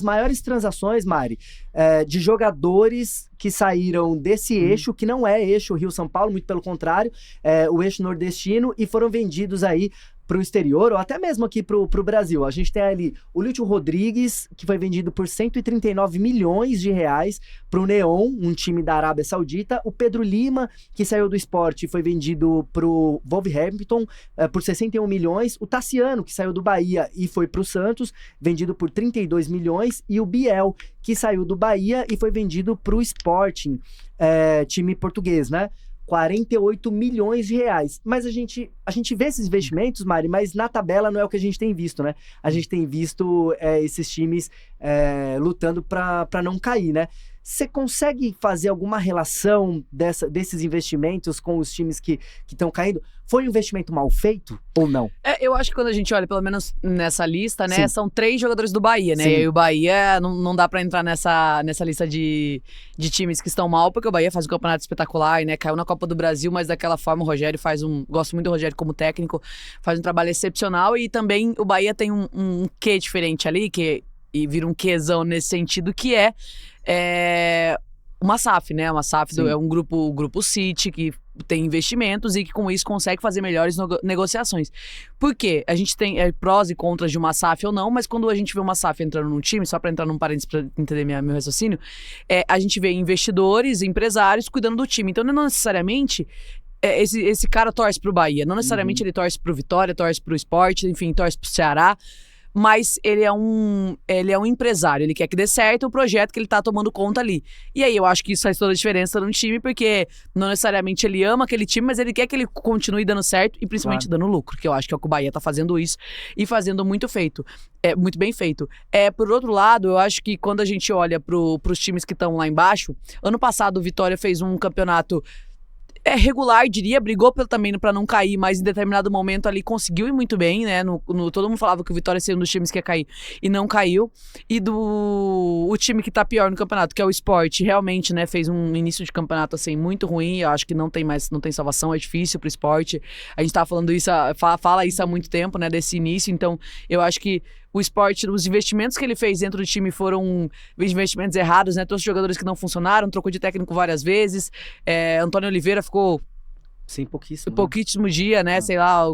As maiores transações, Mari, de jogadores que saíram desse eixo, que não é eixo Rio-São Paulo, muito pelo contrário, o eixo nordestino, e foram vendidos aí para o exterior, ou até mesmo aqui para o Brasil. A gente tem ali o Lúcio Rodrigues, que foi vendido por 139 milhões de reais para o Neon, um time da Arábia Saudita. O Pedro Lima, que saiu do Sport e foi vendido para o Wolverhampton por 61 milhões. O Tassiano, que saiu do Bahia e foi para o Santos, vendido por 32 milhões. E o Biel, que saiu do Bahia e foi vendido para o Sporting, time português, né? 48 milhões de reais. Mas a gente vê esses investimentos, Mari, mas na tabela não é o que a gente tem visto, né? A gente tem visto esses times lutando para não cair, né? Você consegue fazer alguma relação desses investimentos com os times que estão caindo? Foi um investimento mal feito ou não? Eu acho que quando a gente olha, pelo menos nessa lista, né? Sim. São 3 jogadores do Bahia, né? Sim. E o Bahia não dá pra entrar nessa lista de times que estão mal, porque o Bahia faz um campeonato espetacular, né? Caiu na Copa do Brasil, mas daquela forma o Rogério gosto muito do Rogério como técnico, faz um trabalho excepcional. E também o Bahia tem um quê diferente ali, e vira um quezão nesse sentido, que é uma SAF, né? Uma SAF é um grupo City, que tem investimentos e que com isso consegue fazer melhores negociações. Por quê? A gente tem prós e contras de uma SAF ou não, mas quando a gente vê uma SAF entrando num time, só para entrar num parênteses para entender meu raciocínio, a gente vê investidores, empresários cuidando do time. Então não necessariamente esse cara torce pro Bahia, não necessariamente ele torce pro Vitória, torce pro Sport, enfim, torce pro Ceará, mas ele é um empresário, ele quer que dê certo o projeto que ele tá tomando conta ali. E aí eu acho que isso faz toda a diferença no time, porque não necessariamente ele ama aquele time, mas ele quer que ele continue dando certo e principalmente dando lucro, que eu acho que é o que o Bahia tá fazendo isso e fazendo muito bem feito. Por outro lado, eu acho que quando a gente olha pros times que estão lá embaixo, ano passado o Vitória fez um campeonato regular, diria, brigou também pra não cair, mas em determinado momento ali conseguiu ir muito bem, né? Todo mundo falava que o Vitória seria um dos times que ia cair e não caiu. E o time que tá pior no campeonato, que é o Sport, realmente, né, fez um início de campeonato assim muito ruim. Eu acho que não tem salvação, é difícil pro Sport. A gente tava falando isso, fala isso há muito tempo, né, desse início. Então, eu acho que o Sport, os investimentos que ele fez dentro do time foram investimentos errados, né? Trouxe jogadores que não funcionaram, trocou de técnico várias vezes. Antônio Oliveira ficou Sim, pouquíssimo dia, né? Sei lá,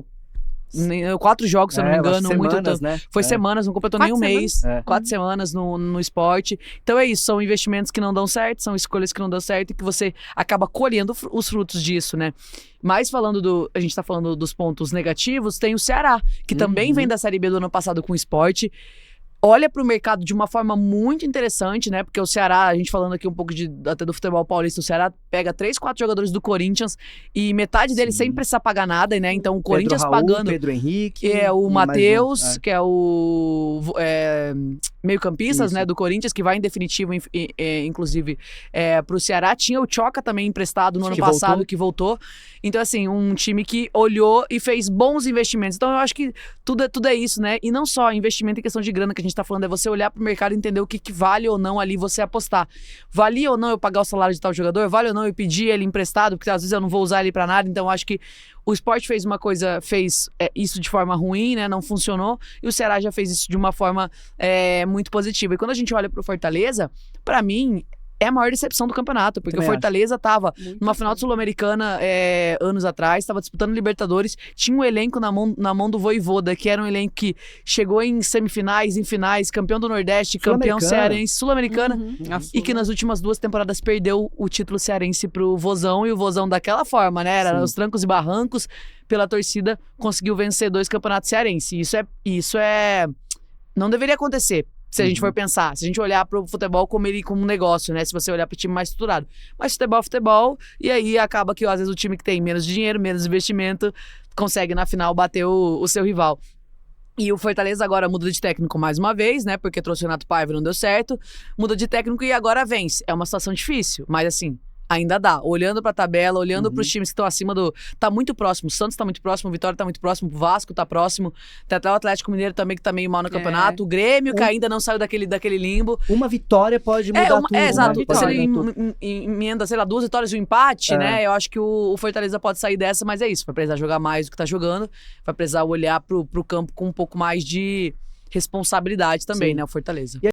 4 jogos, se eu não me engano. Semanas, né? Foi semanas, não completou nem um mês. 4 semanas no esporte. Então é isso, são investimentos que não dão certo, são escolhas que não dão certo e que você acaba colhendo os frutos disso, né? Mas a gente tá falando dos pontos negativos, tem o Ceará, que também vem da Série B do ano passado com o Sport. Olha para o mercado de uma forma muito interessante, né? Porque o Ceará, a gente falando aqui um pouco até do futebol paulista, o Ceará pega 3, 4 jogadores do Corinthians e metade deles sem precisar pagar nada, né? Então o Corinthians Pedro Raul, pagando. Pedro Henrique. Que é o Matheus, que é o meio-campistas, né? Do Corinthians, que vai em definitivo, inclusive, pro Ceará. Tinha o Choca também emprestado no ano passado, que voltou. Então, assim, um time que olhou e fez bons investimentos. Então, eu acho que tudo é isso, né? E não só investimento em questão de grana que a gente tá falando, é você olhar pro mercado e entender o que vale ou não ali você apostar. Vale ou não eu pagar o salário de tal jogador? Vale ou não eu pedir ele emprestado? Porque às vezes eu não vou usar ele pra nada. Então, eu acho que o Sport fez isso de forma ruim, né? Não funcionou. E o Ceará já fez isso de uma forma muito positiva. E quando a gente olha pro Fortaleza, pra mim, é a maior decepção do campeonato, porque também o Fortaleza tava numa final de Sul-Americana anos atrás, estava disputando Libertadores, tinha um elenco na mão do Vojvoda, que era um elenco que chegou em semifinais, em finais, campeão do Nordeste, campeão cearense, Sul-Americana, e que nas últimas 2 temporadas perdeu o título cearense pro Vozão, e o Vozão daquela forma, né, era os trancos e barrancos, pela torcida, conseguiu vencer 2 campeonatos cearenses. Isso não deveria acontecer. Se a gente for pensar, se a gente olhar pro futebol como um negócio, né? Se você olhar pro time mais estruturado. Mas futebol é futebol, e aí acaba que às vezes o time que tem menos dinheiro, menos investimento, consegue na final bater o seu rival. E o Fortaleza agora muda de técnico mais uma vez, né? Porque trouxe o Renato Paiva e não deu certo. Muda de técnico e agora vence. É uma situação difícil, mas assim, ainda dá. Olhando pra tabela, olhando pros times que estão acima tá muito próximo. O Santos tá muito próximo, o Vitória tá muito próximo, o Vasco tá próximo. Tem até o Atlético Mineiro também, que tá meio mal no campeonato. O Grêmio, que ainda não saiu daquele limbo. Uma vitória pode mudar tudo. Exato. Se ele emenda, sei lá, 2 vitórias e um empate, né? Eu acho que o Fortaleza pode sair dessa, mas é isso. Vai precisar jogar mais do que tá jogando. Vai precisar olhar pro campo com um pouco mais de responsabilidade também, né? O Fortaleza.